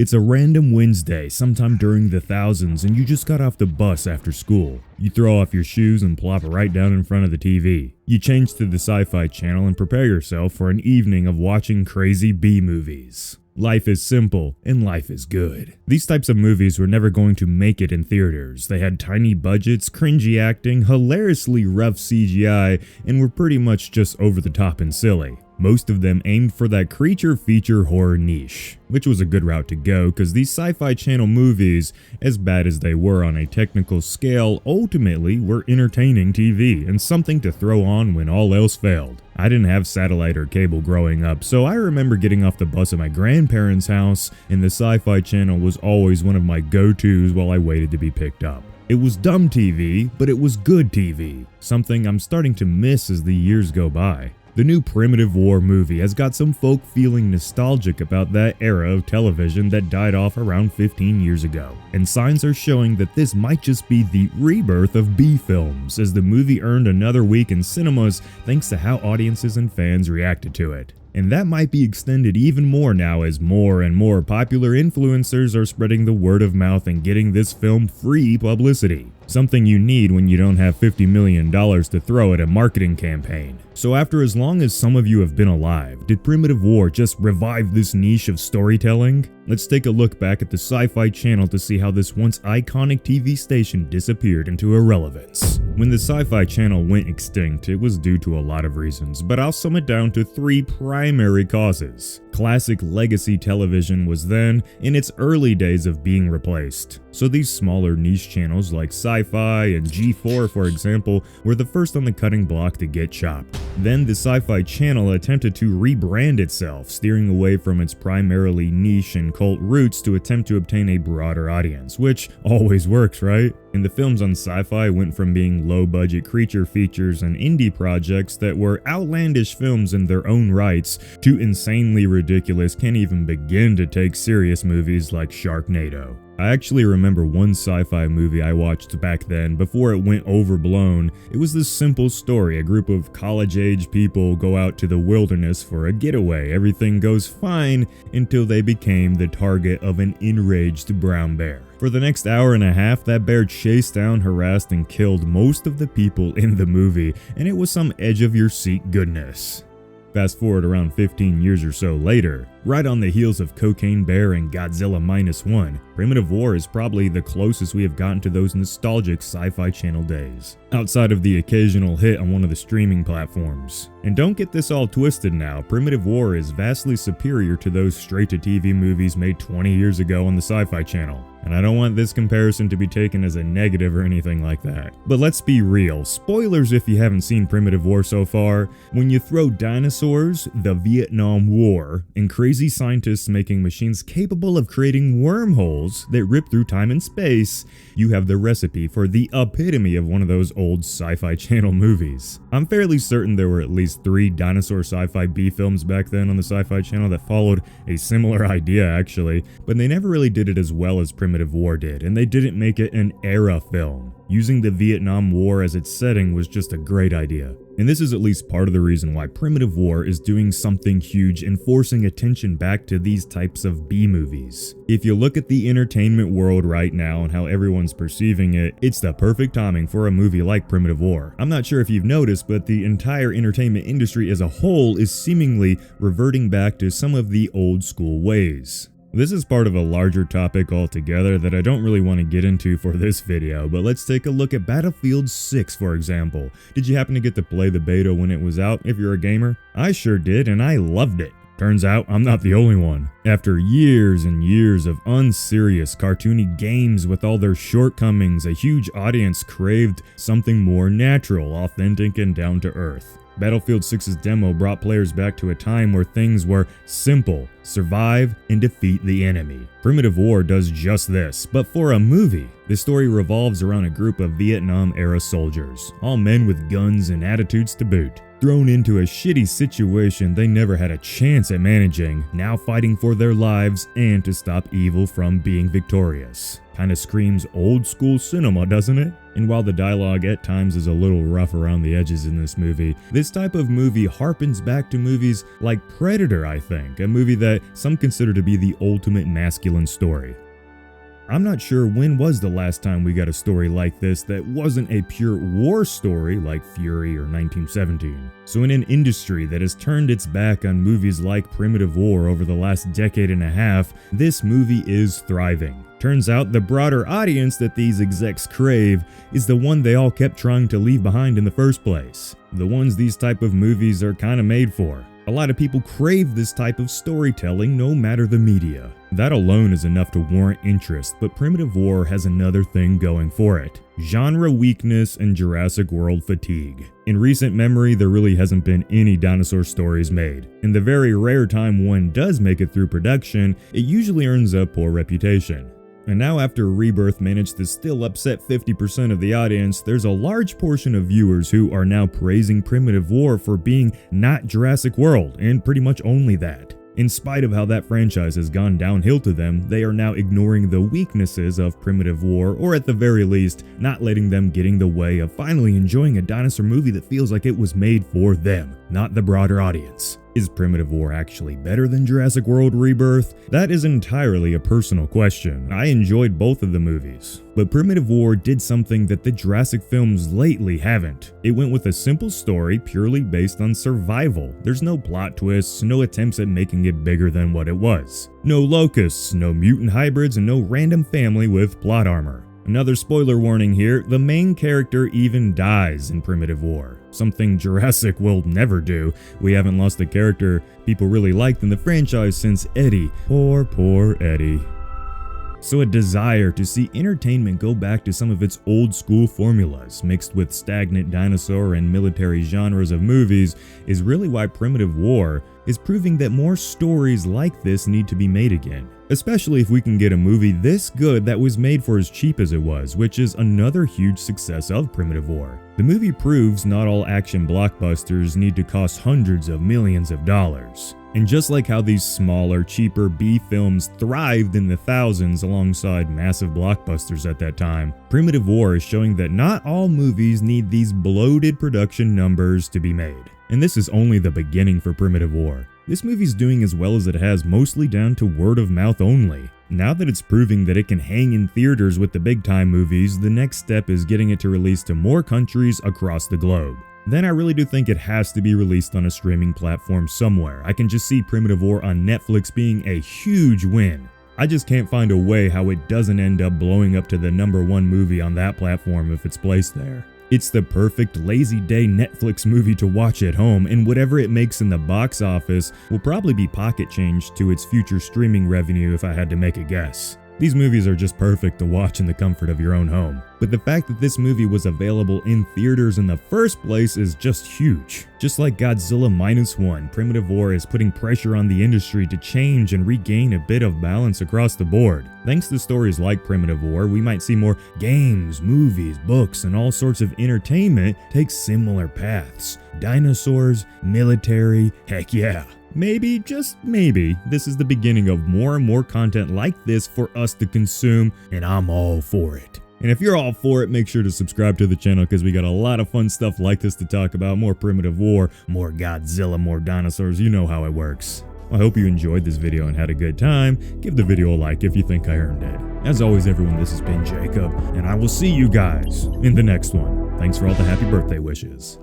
It's a random Wednesday sometime during the thousands and you just got off the bus after school. You throw off your shoes and plop right down in front of the TV. You change to the Sci-Fi channel and prepare yourself for an evening of watching crazy B-movies. Life is simple and life is good. These types of movies were never going to make it in theaters. They had tiny budgets, cringy acting, hilariously rough CGI, and were pretty much just over the top and silly. Most of them aimed for that creature feature horror niche, which was a good route to go because these Sci-Fi channel movies, as bad as they were on a technical scale, ultimately were entertaining TV and something to throw on when all else failed. I didn't have satellite or cable growing up, so I remember getting off the bus at my grandparents' house and the Sci-Fi channel was always one of my go-tos while I waited to be picked up. It was dumb TV, but it was good TV, something I'm starting to miss as the years go by. The new Primitive War movie has got some folk feeling nostalgic about that era of television that died off around 15 years ago, and signs are showing that this might just be the rebirth of B films, as the movie earned another week in cinemas thanks to how audiences and fans reacted to it. And that might be extended even more now as more and more popular influencers are spreading the word of mouth and getting this film free publicity. Something you need when you don't have $50 million to throw at a marketing campaign. So after as long as some of you have been alive, did Primitive War just revive this niche of storytelling? Let's take a look back at the Sci-Fi channel to see how this once iconic TV station disappeared into irrelevance. When the Sci-Fi channel went extinct, it was due to a lot of reasons, but I'll sum it down to three primary causes. Classic legacy television was then in its early days of being replaced. So these smaller niche channels like Sci-Fi and G4, for example, were the first on the cutting block to get chopped. Then the Sci-Fi channel attempted to rebrand itself, steering away from its primarily niche and cult roots to attempt to obtain a broader audience, which always works, right? And the films on Sci-Fi went from being low-budget creature features and indie projects that were outlandish films in their own rights to insanely ridiculous, can't even begin to take serious movies like Sharknado. I actually remember one Sci-Fi movie I watched back then before it went overblown. It was this simple story. A group of college-age people go out to the wilderness for a getaway. Everything goes fine until they became the target of an enraged brown bear. For the next hour and a half, that bear chased down, harassed, and killed most of the people in the movie, and it was some edge-of-your-seat goodness. Fast forward around 15 years or so later, right on the heels of Cocaine Bear and Godzilla -1, Primitive War is probably the closest we have gotten to those nostalgic Sci-Fi channel days, outside of the occasional hit on one of the streaming platforms. And don't get this all twisted now, Primitive War is vastly superior to those straight-to-TV movies made 20 years ago on the Sci-Fi channel. And I don't want this comparison to be taken as a negative or anything like that. But let's be real, spoilers if you haven't seen Primitive War so far. When you throw dinosaurs, the Vietnam War, and crazy scientists making machines capable of creating wormholes that rip through time and space, you have the recipe for the epitome of one of those old Sci-Fi channel movies. I'm fairly certain there were at least 3 dinosaur sci-fi B films back then on the Sci-Fi channel that followed a similar idea actually, but they never really did it as well as Primitive War did, and they didn't make it an era film. Using the Vietnam War as its setting was just a great idea. And this is at least part of the reason why Primitive War is doing something huge and forcing attention back to these types of B-movies. If you look at the entertainment world right now and how everyone's perceiving it, it's the perfect timing for a movie like Primitive War. I'm not sure if you've noticed, but the entire entertainment industry as a whole is seemingly reverting back to some of the old school ways. This is part of a larger topic altogether that I don't really want to get into for this video, but let's take a look at Battlefield 6 for example. Did you happen to get to play the beta when it was out if you're a gamer? I sure did, and I loved it. Turns out I'm not the only one. After years and years of unserious, cartoony games with all their shortcomings, a huge audience craved something more natural, authentic, and down to earth. Battlefield 6's demo brought players back to a time where things were simple: survive and defeat the enemy. Primitive War does just this, but for a movie. The story revolves around a group of Vietnam-era soldiers, all men with guns and attitudes to boot. thrown into a shitty situation they never had a chance at managing, now fighting for their lives and to stop evil from being victorious. Kinda screams old school cinema, doesn't it? And while the dialogue at times is a little rough around the edges in this movie, this type of movie harpens back to movies like Predator, I think, a movie that some consider to be the ultimate masculine story. I'm not sure when was the last time we got a story like this that wasn't a pure war story like Fury or 1917. So in an industry that has turned its back on movies like Primitive War over the last decade and a half, this movie is thriving. Turns out the broader audience that these execs crave is the one they all kept trying to leave behind in the first place. The ones these type of movies are kinda made for. A lot of people crave this type of storytelling no matter the media. That alone is enough to warrant interest, but Primitive War has another thing going for it: genre weakness and Jurassic World fatigue. In recent memory, there really hasn't been any dinosaur stories made. In the very rare time one does make it through production, it usually earns a poor reputation. And now after Rebirth managed to still upset 50% of the audience, there's a large portion of viewers who are now praising Primitive War for being not Jurassic World, and pretty much only that. In spite of how that franchise has gone downhill to them, they are now ignoring the weaknesses of Primitive War, or at the very least, not letting them get in the way of finally enjoying a dinosaur movie that feels like it was made for them, not the broader audience. Is Primitive War actually better than Jurassic World Rebirth? That is entirely a personal question. I enjoyed both of the movies, but Primitive War did something that the Jurassic films lately haven't. It went with a simple story purely based on survival. There's no plot twists, no attempts at making it bigger than what it was. No locusts, no mutant hybrids, and no random family with plot armor. Another spoiler warning here, the main character even dies in Primitive War. Something Jurassic will never do. We haven't lost a character people really liked in the franchise since Eddie. Poor Eddie. So a desire to see entertainment go back to some of its old school formulas, mixed with stagnant dinosaur and military genres of movies, is really why Primitive War is proving that more stories like this need to be made again. Especially if we can get a movie this good that was made for as cheap as it was, which is another huge success of Primitive War. The movie proves not all action blockbusters need to cost hundreds of millions of dollars. And just like how these smaller, cheaper B films thrived in the thousands alongside massive blockbusters at that time, Primitive War is showing that not all movies need these bloated production numbers to be made. And this is only the beginning for Primitive War. This movie's doing as well as it has mostly down to word of mouth only. Now that it's proving that it can hang in theaters with the big time movies, the next step is getting it to release to more countries across the globe. Then I really do think it has to be released on a streaming platform somewhere. I can just see Primitive War on Netflix being a huge win. I just can't find a way how it doesn't end up blowing up to the #1 movie on that platform if it's placed there. It's the perfect lazy day Netflix movie to watch at home, and whatever it makes in the box office will probably be pocket change to its future streaming revenue if I had to make a guess. These movies are just perfect to watch in the comfort of your own home. But the fact that this movie was available in theaters in the first place is just huge. Just like Godzilla -1, Primitive War is putting pressure on the industry to change and regain a bit of balance across the board. Thanks to stories like Primitive War, we might see more games, movies, books, and all sorts of entertainment take similar paths. Dinosaurs, military, heck yeah. Maybe, just maybe, this is the beginning of more and more content like this for us to consume, and I'm all for it. And if you're all for it, make sure to subscribe to the channel because we got a lot of fun stuff like this to talk about. More Primitive War, more Godzilla, more dinosaurs, you know how it works. I hope you enjoyed this video and had a good time. Give the video a like if you think I earned it. As always everyone, this has been Jacob, and I will see you guys in the next one. Thanks for all the happy birthday wishes.